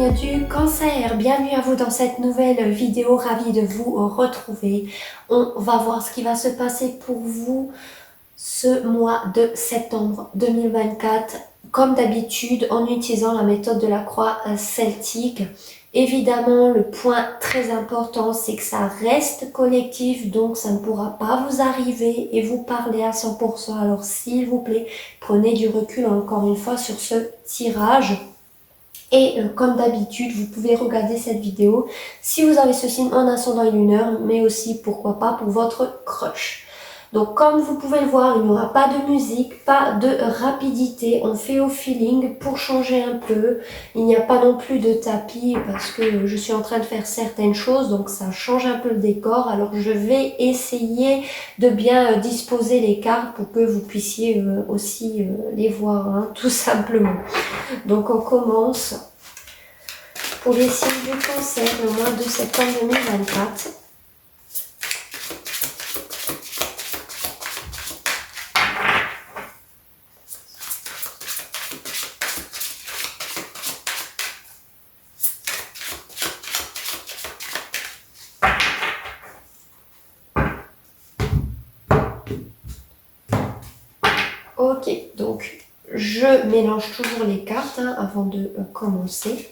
signe du cancer, bienvenue à vous dans cette nouvelle vidéo, ravie de vous retrouver. On va voir ce qui va se passer pour vous ce mois de septembre 2024, comme d'habitude en utilisant la méthode de la croix celtique. Évidemment, le point très important, c'est que ça reste collectif, donc ça ne pourra pas vous arriver et vous parler à 100%. Alors s'il vous plaît, prenez du recul encore une fois sur ce tirage. Et comme d'habitude, vous pouvez regarder cette vidéo si vous avez ce signe en ascendant et lunaire, mais aussi, pourquoi pas, pour votre crush. Donc comme vous pouvez le voir, il n'y aura pas de musique, pas de rapidité, on fait au feeling pour changer un peu. Il n'y a pas non plus de tapis parce que je suis en train de faire certaines choses, donc ça change un peu le décor. Alors je vais essayer de bien disposer les cartes pour que vous puissiez aussi les voir, hein, tout simplement. Donc on commence pour les signes du cancer le mois de septembre 2024. Ok, donc je mélange toujours les cartes avant de commencer.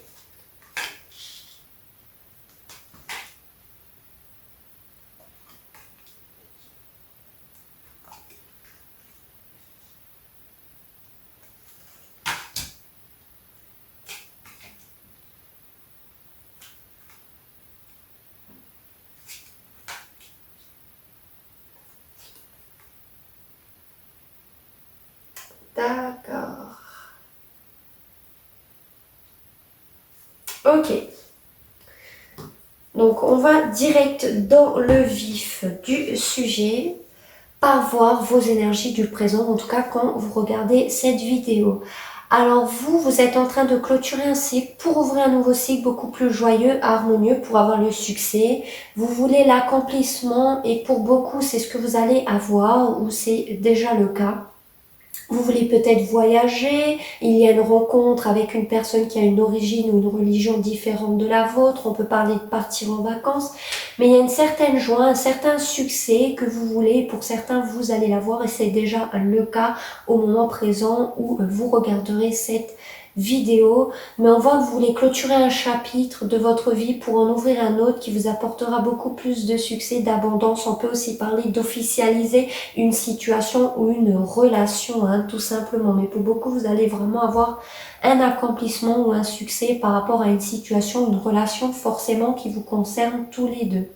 D'accord. Ok. Donc on va direct dans le vif du sujet par voir vos énergies du présent, en tout cas quand vous regardez cette vidéo. Alors vous êtes en train de clôturer un cycle pour ouvrir un nouveau cycle beaucoup plus joyeux, harmonieux, pour avoir le succès. Vous voulez l'accomplissement et pour beaucoup c'est ce que vous allez avoir ou c'est déjà le cas. Vous voulez peut-être voyager, il y a une rencontre avec une personne qui a une origine ou une religion différente de la vôtre, on peut parler de partir en vacances, mais il y a une certaine joie, un certain succès que vous voulez, pour certains vous allez l'avoir et c'est déjà le cas au moment présent où vous regarderez cette vidéo, mais on voit que vous voulez clôturer un chapitre de votre vie pour en ouvrir un autre qui vous apportera beaucoup plus de succès, d'abondance. On peut aussi parler d'officialiser une situation ou une relation, hein, tout simplement, mais pour beaucoup vous allez vraiment avoir un accomplissement ou un succès par rapport à une situation, une relation forcément qui vous concerne tous les deux.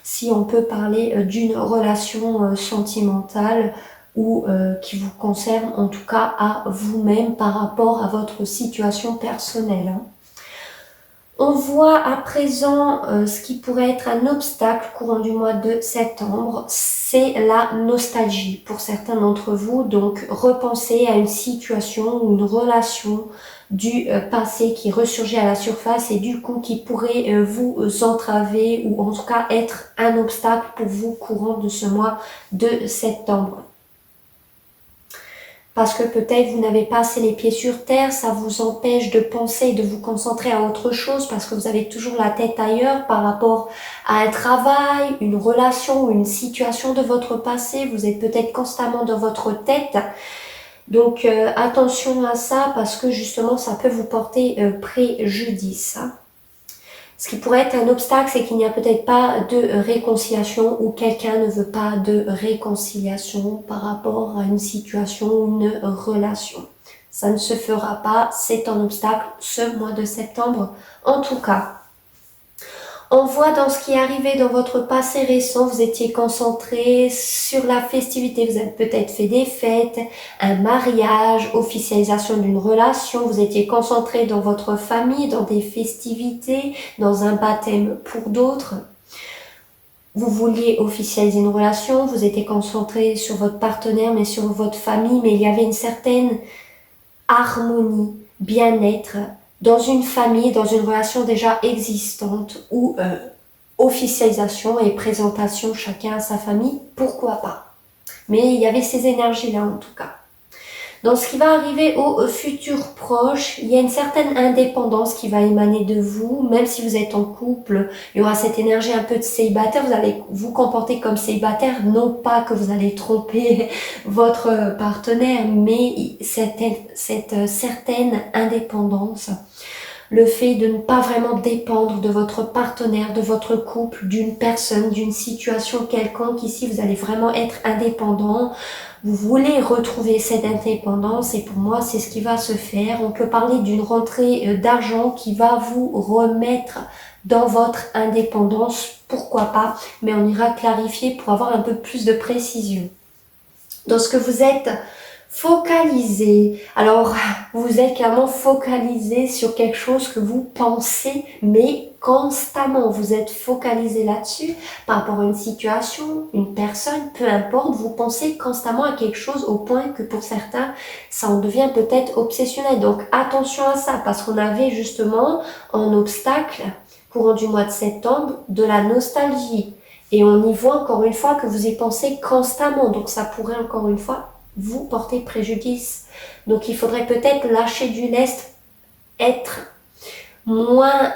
Si on peut parler d'une relation sentimentale ou qui vous concerne en tout cas à vous-même par rapport à votre situation personnelle, hein. On voit à présent ce qui pourrait être un obstacle courant du mois de septembre, c'est la nostalgie pour certains d'entre vous. Donc repenser à une situation ou une relation du passé qui ressurgit à la surface et du coup qui pourrait vous entraver ou en tout cas être un obstacle pour vous courant de ce mois de septembre. Parce que peut-être vous n'avez pas assez les pieds sur terre, ça vous empêche de penser et de vous concentrer à autre chose parce que vous avez toujours la tête ailleurs par rapport à un travail, une relation ou une situation de votre passé. Vous êtes peut-être constamment dans votre tête. Donc attention à ça parce que justement ça peut vous porter préjudice, hein. Ce qui pourrait être un obstacle, c'est qu'il n'y a peut-être pas de réconciliation ou quelqu'un ne veut pas de réconciliation par rapport à une situation ou une relation. Ça ne se fera pas, c'est un obstacle ce mois de septembre en tout cas. On voit dans ce qui est arrivé dans votre passé récent, vous étiez concentré sur la festivité, vous avez peut-être fait des fêtes, un mariage, officialisation d'une relation, vous étiez concentré dans votre famille, dans des festivités, dans un baptême pour d'autres. Vous vouliez officialiser une relation, vous étiez concentré sur votre partenaire, mais sur votre famille, mais il y avait une certaine harmonie, bien-être, dans une famille, dans une relation déjà existante ou officialisation et présentation chacun à sa famille, pourquoi pas. Mais il y avait ces énergies-là en tout cas. Dans ce qui va arriver au futur proche, il y a une certaine indépendance qui va émaner de vous, même si vous êtes en couple, il y aura cette énergie un peu de célibataire, vous allez vous comporter comme célibataire, non pas que vous allez tromper votre partenaire, mais cette certaine indépendance. Le fait de ne pas vraiment dépendre de votre partenaire, de votre couple, d'une personne, d'une situation quelconque. Ici, vous allez vraiment être indépendant. Vous voulez retrouver cette indépendance et pour moi, c'est ce qui va se faire. On peut parler d'une rentrée d'argent qui va vous remettre dans votre indépendance. Pourquoi pas? Mais on ira clarifier pour avoir un peu plus de précision. Dans ce que vous êtes focalisé. Alors, vous êtes clairement focalisé sur quelque chose que vous pensez, mais constamment. Vous êtes focalisé là-dessus par rapport à une situation, une personne, peu importe. Vous pensez constamment à quelque chose au point que pour certains, ça en devient peut-être obsessionnel. Donc, attention à ça parce qu'on avait justement en obstacle, courant du mois de septembre, de la nostalgie. Et on y voit encore une fois que vous y pensez constamment. Donc, ça pourrait encore une fois vous portez préjudice. Donc il faudrait peut-être lâcher du lest, être moins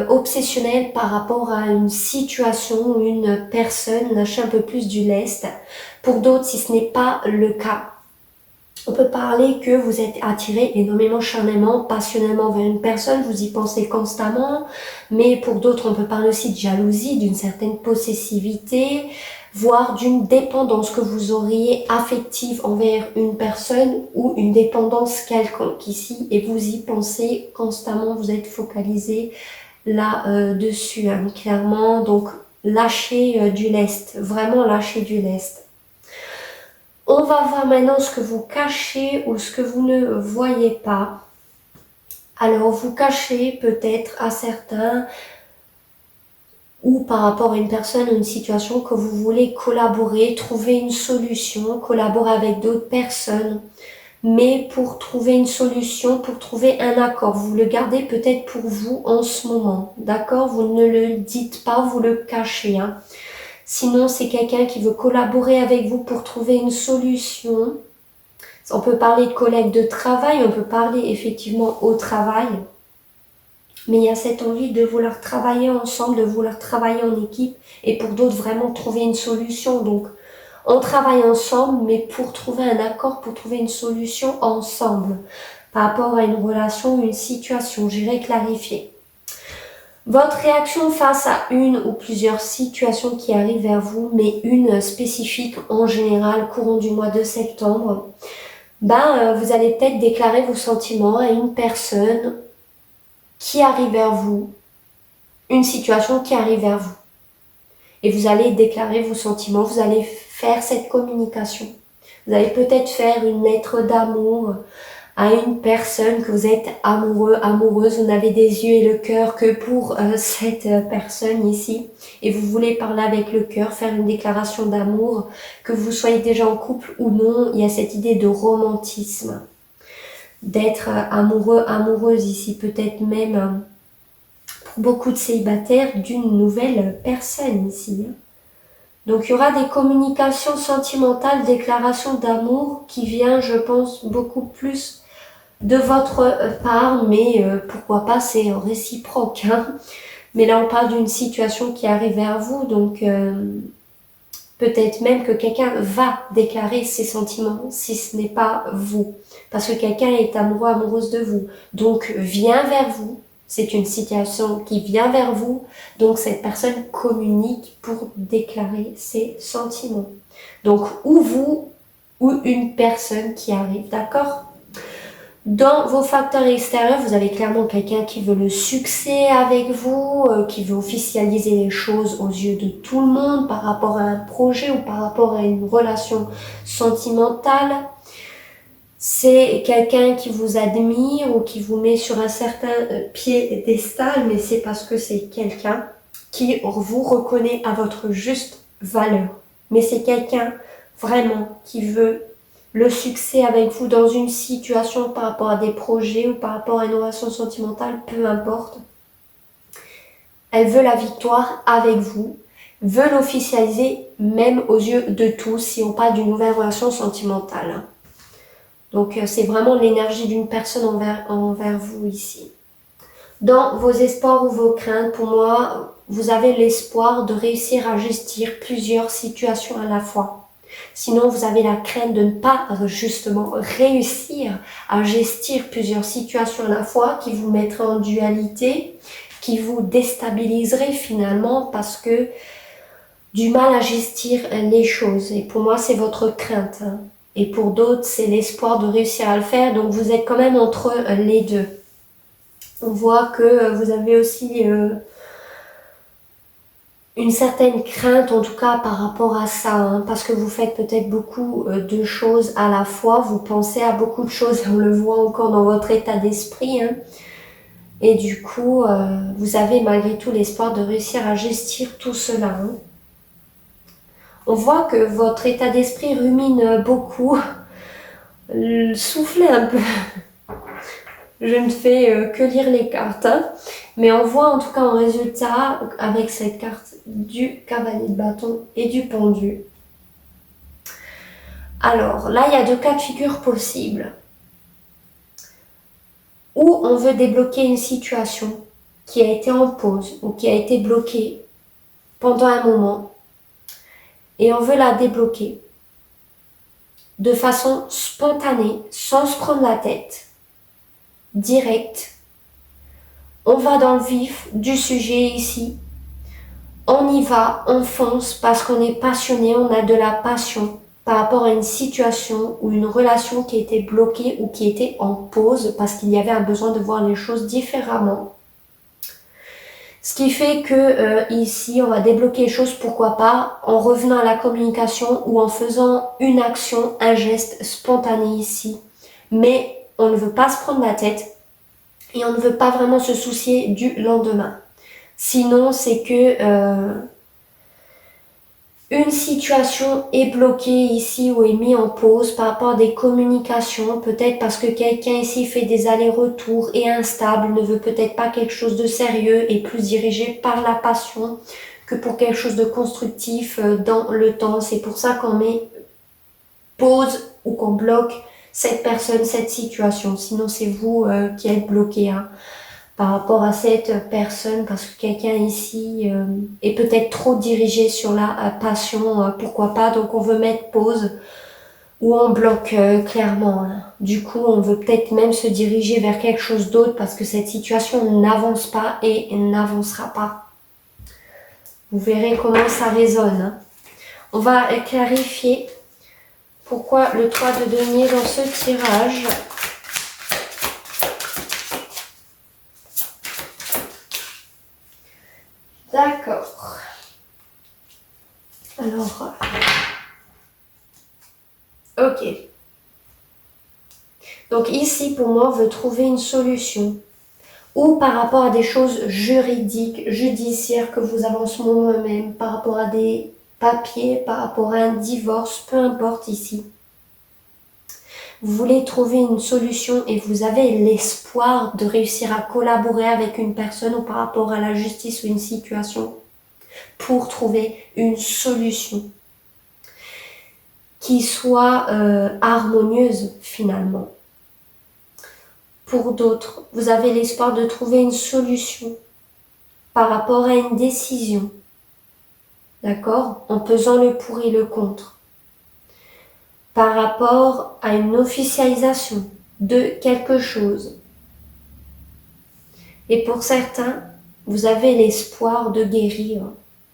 obsessionnel par rapport à une situation, une personne, lâcher un peu plus du lest. Pour d'autres, si ce n'est pas le cas, on peut parler que vous êtes attiré énormément charnellement, passionnellement vers une personne, vous y pensez constamment, mais pour d'autres, on peut parler aussi de jalousie, d'une certaine possessivité, voire d'une dépendance que vous auriez affective envers une personne ou une dépendance quelconque ici et vous y pensez constamment, vous êtes focalisé là-dessus, clairement. Donc, lâchez du lest, vraiment lâchez du lest. On va voir maintenant ce que vous cachez ou ce que vous ne voyez pas. Alors, vous cachez peut-être à certains ou par rapport à une personne ou une situation que vous voulez collaborer, trouver une solution, collaborer avec d'autres personnes. Mais pour trouver une solution, pour trouver un accord, vous le gardez peut-être pour vous en ce moment. D'accord? Vous ne le dites pas, vous le cachez. Sinon, c'est quelqu'un qui veut collaborer avec vous pour trouver une solution. On peut parler de collègues de travail, on peut parler effectivement au travail. Mais il y a cette envie de vouloir travailler ensemble, de vouloir travailler en équipe et pour d'autres vraiment trouver une solution. Donc, on travaille ensemble, mais pour trouver un accord, pour trouver une solution ensemble par rapport à une relation, une situation. J'irai clarifier. Votre réaction face à une ou plusieurs situations qui arrivent vers vous, mais une spécifique en général, courant du mois de septembre, vous allez peut-être déclarer vos sentiments à une personne qui arrive vers vous, une situation qui arrive vers vous. Et vous allez déclarer vos sentiments, vous allez faire cette communication. Vous allez peut-être faire une lettre d'amour à une personne que vous êtes amoureux, amoureuse, vous n'avez des yeux et le cœur que pour cette personne ici. Et vous voulez parler avec le cœur, faire une déclaration d'amour, que vous soyez déjà en couple ou non, il y a cette idée de romantisme. D'être amoureux, amoureuse ici, peut-être même pour beaucoup de célibataires d'une nouvelle personne ici. Donc il y aura des communications sentimentales, déclarations d'amour qui vient, je pense, beaucoup plus de votre part, mais pourquoi pas, c'est réciproque. Mais là on parle d'une situation qui arrive vers vous, donc peut-être même que quelqu'un va déclarer ses sentiments si ce n'est pas vous. Parce que quelqu'un est amoureux, amoureuse de vous. Donc, vient vers vous. C'est une situation qui vient vers vous. Donc, cette personne communique pour déclarer ses sentiments. Donc, ou vous, ou une personne qui arrive. D'accord ? Dans vos facteurs extérieurs, vous avez clairement quelqu'un qui veut le succès avec vous, qui veut officialiser les choses aux yeux de tout le monde par rapport à un projet ou par rapport à une relation sentimentale. C'est quelqu'un qui vous admire ou qui vous met sur un certain piédestal, mais c'est parce que c'est quelqu'un qui vous reconnaît à votre juste valeur. Mais c'est quelqu'un vraiment qui veut le succès avec vous dans une situation par rapport à des projets ou par rapport à une relation sentimentale, peu importe. Elle veut la victoire avec vous, veut l'officialiser même aux yeux de tous si on parle d'une nouvelle relation sentimentale. Donc c'est vraiment l'énergie d'une personne envers vous ici. Dans vos espoirs ou vos craintes, pour moi, vous avez l'espoir de réussir à gestir plusieurs situations à la fois. Sinon, vous avez la crainte de ne pas justement réussir à gestir plusieurs situations à la fois qui vous mettraient en dualité, qui vous déstabiliseraient finalement parce que du mal à gestir les choses. Et pour moi, c'est votre crainte. Et pour d'autres, c'est l'espoir de réussir à le faire. Donc, vous êtes quand même entre les deux. On voit que vous avez aussi une certaine crainte, en tout cas par rapport à ça, parce que vous faites peut-être beaucoup de choses à la fois, vous pensez à beaucoup de choses, on le voit encore dans votre état d'esprit, et du coup, vous avez malgré tout l'espoir de réussir à gestir tout cela. On voit que votre état d'esprit rumine beaucoup, soufflez un peu. Je ne fais que lire les cartes, mais on voit en tout cas en résultat avec cette carte du cavalier de bâton et du pendu. Alors là, il y a deux cas de figure possibles. Ou on veut débloquer une situation qui a été en pause ou qui a été bloquée pendant un moment et on veut la débloquer de façon spontanée, sans se prendre la tête, direct. On va dans le vif du sujet ici. On y va, on fonce parce qu'on est passionné, on a de la passion par rapport à une situation ou une relation qui était bloquée ou qui était en pause parce qu'il y avait un besoin de voir les choses différemment. Ce qui fait que ici, on va débloquer les choses, pourquoi pas, en revenant à la communication ou en faisant une action, un geste spontané ici. Mais on ne veut pas se prendre la tête et on ne veut pas vraiment se soucier du lendemain. Sinon, c'est que une situation est bloquée ici ou est mise en pause par rapport à des communications, peut-être parce que quelqu'un ici fait des allers-retours et instable, ne veut peut-être pas quelque chose de sérieux et plus dirigé par la passion que pour quelque chose de constructif dans le temps. C'est pour ça qu'on met pause ou qu'on bloque cette personne, cette situation. Sinon, c'est vous qui êtes bloqué par rapport à cette personne, parce que quelqu'un ici est peut-être trop dirigé sur la passion, pourquoi pas, donc on veut mettre pause ou on bloque clairement. Du coup, on veut peut-être même se diriger vers quelque chose d'autre parce que cette situation n'avance pas et n'avancera pas. Vous verrez comment ça résonne. On va clarifier pourquoi le 3 de denier dans ce tirage. D'accord. Alors, ok. Donc ici, pour moi, on veut trouver une solution. Ou par rapport à des choses juridiques, judiciaires que vous avez en ce moment même, par rapport à des papiers, par rapport à un divorce, peu importe ici. Vous voulez trouver une solution et vous avez l'espoir de réussir à collaborer avec une personne ou par rapport à la justice ou une situation pour trouver une solution qui soit harmonieuse finalement. Pour d'autres, vous avez l'espoir de trouver une solution par rapport à une décision, d'accord, en pesant le pour et le contre, par rapport à une officialisation de quelque chose. Et pour certains, vous avez l'espoir de guérir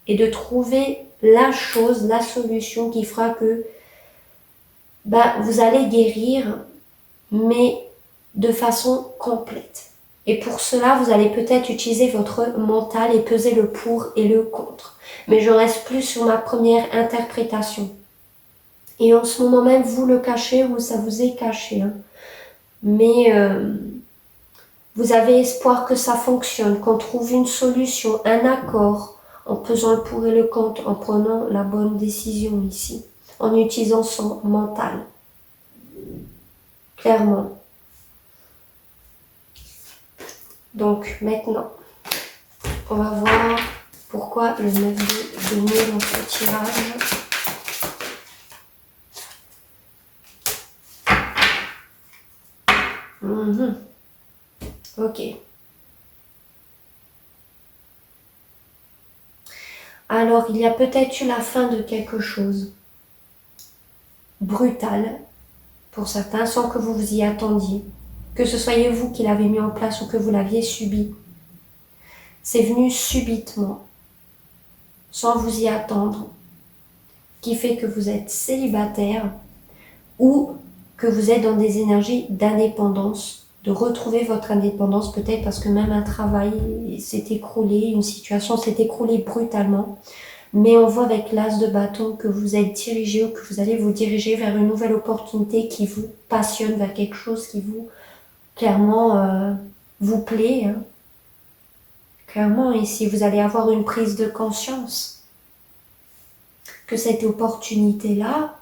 et de trouver la chose, la solution qui fera que vous allez guérir, mais de façon complète. Et pour cela, vous allez peut-être utiliser votre mental et peser le pour et le contre. Mais je reste plus sur ma première interprétation. Et en ce moment même, vous le cachez ou ça vous est caché. Mais vous avez espoir que ça fonctionne, qu'on trouve une solution, un accord, en pesant le pour et le contre, en prenant la bonne décision ici, en utilisant son mental. Clairement. Donc maintenant, on va voir pourquoi le 9 de denier dans ce tirage. Mhm. Ok. Alors, il y a peut-être eu la fin de quelque chose. Brutal, pour certains, sans que vous vous y attendiez. Que ce soyez vous qui l'avez mis en place ou que vous l'aviez subi. C'est venu subitement, sans vous y attendre, qui fait que vous êtes célibataire ou que vous êtes dans des énergies d'indépendance, de retrouver votre indépendance peut-être parce que même un travail s'est écroulé, une situation s'est écroulée brutalement. Mais on voit avec l'as de bâton que vous êtes dirigé ou que vous allez vous diriger vers une nouvelle opportunité qui vous passionne, vers quelque chose qui vous, clairement, vous plaît. Hein. Clairement, ici, vous allez avoir une prise de conscience que cette opportunité-là,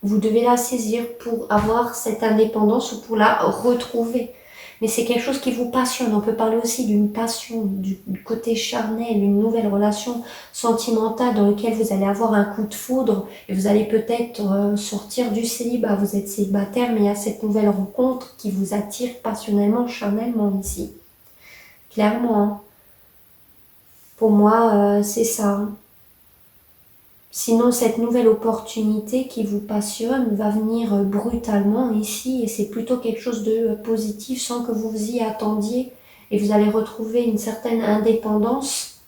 vous devez la saisir pour avoir cette indépendance ou pour la retrouver. Mais c'est quelque chose qui vous passionne. On peut parler aussi d'une passion, du côté charnel, une nouvelle relation sentimentale dans laquelle vous allez avoir un coup de foudre et vous allez peut-être sortir du célibat. Vous êtes célibataire, mais il y a cette nouvelle rencontre qui vous attire passionnellement, charnellement ici. Clairement, hein. Pour moi, c'est ça. Hein. Sinon, cette nouvelle opportunité qui vous passionne va venir brutalement ici et c'est plutôt quelque chose de positif sans que vous vous y attendiez et vous allez retrouver une certaine indépendance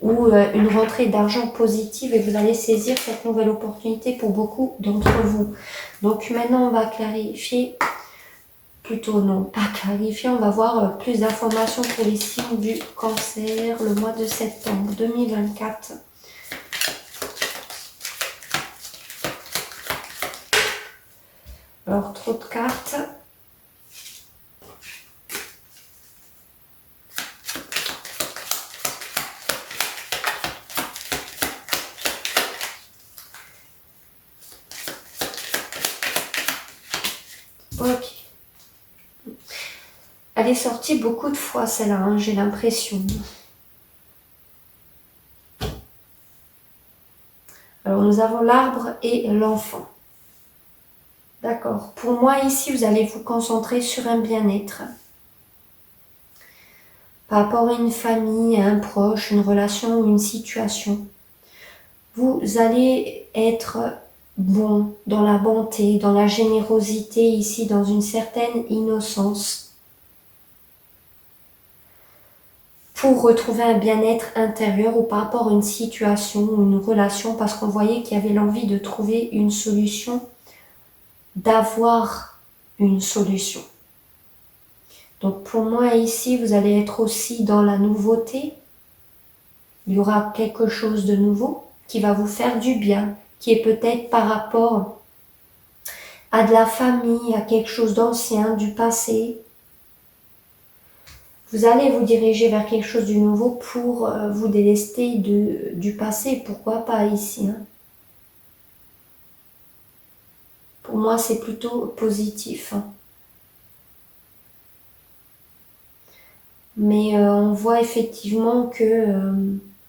ou une rentrée d'argent positive et vous allez saisir cette nouvelle opportunité pour beaucoup d'entre vous. Donc maintenant, on va clarifier, plutôt non, pas clarifier, on va voir plus d'informations pour les signes du cancer le mois de septembre 2024. Alors, trop de cartes. Ok. Elle est sortie beaucoup de fois, celle-là, hein, j'ai l'impression. Alors, nous avons l'arbre et l'enfant. D'accord. Pour moi, ici, vous allez vous concentrer sur un bien-être. Par rapport à une famille, à un proche, une relation ou une situation. Vous allez être bon dans la bonté, dans la générosité, ici, dans une certaine innocence. Pour retrouver un bien-être intérieur ou par rapport à une situation ou une relation, parce qu'on voyait qu'il y avait l'envie de trouver une solution, d'avoir une solution. Donc pour moi ici, vous allez être aussi dans la nouveauté. Il y aura quelque chose de nouveau qui va vous faire du bien, qui est peut-être par rapport à de la famille, à quelque chose d'ancien, du passé. Vous allez vous diriger vers quelque chose de nouveau pour vous délester du passé. Pourquoi pas ici, hein. Pour moi, c'est plutôt positif. Hein. Mais on voit effectivement que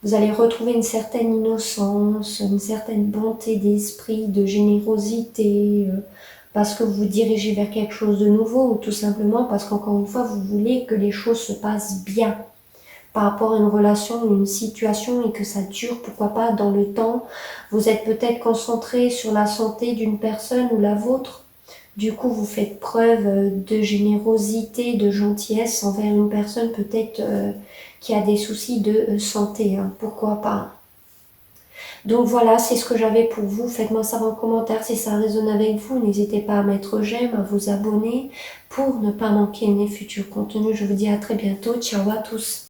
vous allez retrouver une certaine innocence, une certaine bonté d'esprit, de générosité, parce que vous vous dirigez vers quelque chose de nouveau, ou tout simplement parce qu'encore une fois, vous voulez que les choses se passent bien par rapport à une relation ou une situation et que ça dure, pourquoi pas, dans le temps. Vous êtes peut-être concentré sur la santé d'une personne ou la vôtre. Du coup, vous faites preuve de générosité, de gentillesse envers une personne peut-être qui a des soucis de santé. Hein. Pourquoi pas. Donc voilà, c'est ce que j'avais pour vous. Faites-moi savoir en commentaire si ça résonne avec vous. N'hésitez pas à mettre j'aime, à vous abonner pour ne pas manquer mes futurs contenus. Je vous dis à très bientôt. Ciao à tous.